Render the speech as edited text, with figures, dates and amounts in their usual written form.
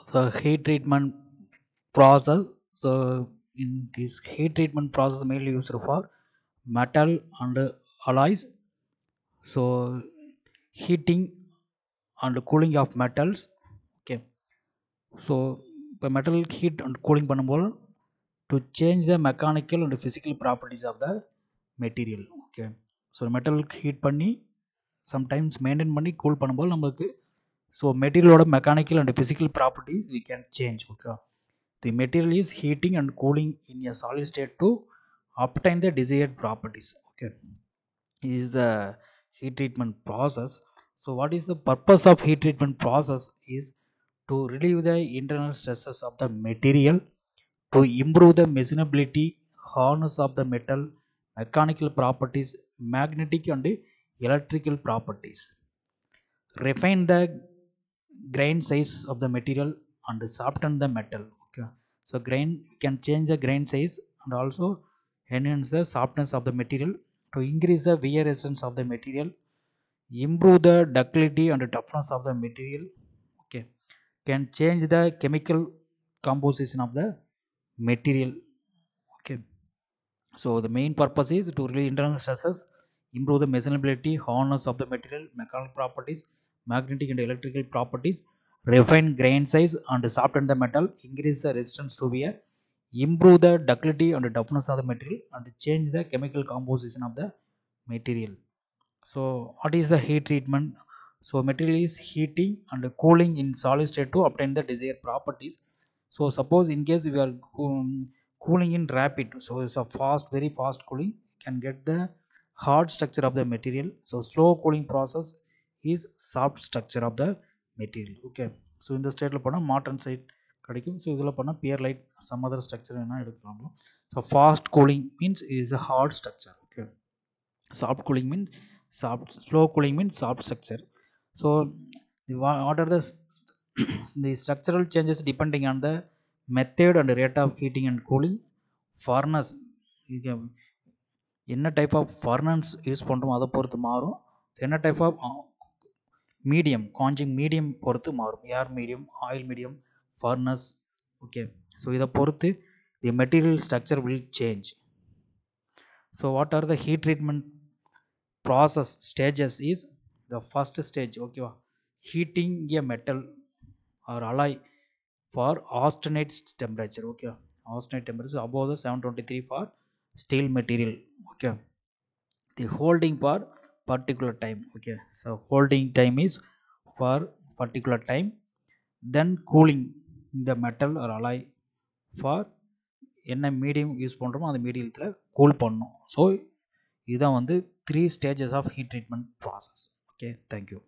So heat treatment process. So in this heat treatment process mainly used for metal and alloys. So heating and cooling of metals. Okay. So இப்போ metal heat and cooling பண்ணும்போது to change the mechanical and physical properties of the material. Okay. So metal heat பண்ணி sometimes maintain பண்ணி cool பண்ணும்போது நமக்கு so material mechanical and physical property we can change. Okay. The material is heating and cooling in a solid state to obtain the desired properties. Okay. This is the heat treatment process. So what is the purpose of heat treatment process is to relieve the internal stresses of the material, to improve the machinability, hardness of the metal, mechanical properties, magnetic and electrical properties, refine the grain size of the material and soften the metal. Okay. So grain can change the grain size and also enhance the softness of the material to increase the wear resistance of the material, improve the ductility and toughness of the material. Okay. Can change the chemical composition of the material. Okay. So the main purpose is to relieve internal stresses, improve the machinability, hardness of the material, mechanical properties, magnetic and electrical properties, refine grain size and soften the metal, increase the resistance to wear, improve the ductility and toughness of the material, and change the chemical composition of the material. So what is the heat treatment? So material is heating and cooling in solid state to obtain the desired properties. So suppose in case we are cooling in rapid, so it's a fast, very fast cooling, can get the hard structure of the material. So slow cooling process is soft structure of the material. Okay. So in the state la pona modern side கிடைக்கும். So இதில் பண்ணால் pier light some other structure என்ன எடுக்கலாம். So fast cooling means is a hard structure. Okay. Soft cooling means soft, slow cooling means soft structure. So what are the structural changes depending on the method and rate of heating and cooling. Furnace என்ன type of furnace use பண்ணுறோம் அதை பொறுத்து மாறும். என்ன type of medium காஞ்சிங் medium பொறுத்து மாறும். ஏர் medium, oil medium, furnace. Okay. So இதை பொறுத்து the material structure will change. So what are the heat treatment process stages is the first stage. Okay, heating a metal or alloy for austenite temperature. Okay, austenite temperature above the 723 for steel material. Okay, the holding for particular time. Okay, so holding time is for particular time, then cooling the metal or alloy for என்ன medium use பண்ணுறோமோ அந்த மீடியத்தில் cool பண்ணணும். So இதுதான் வந்து 3 stages of heat treatment process. Okay, thank you.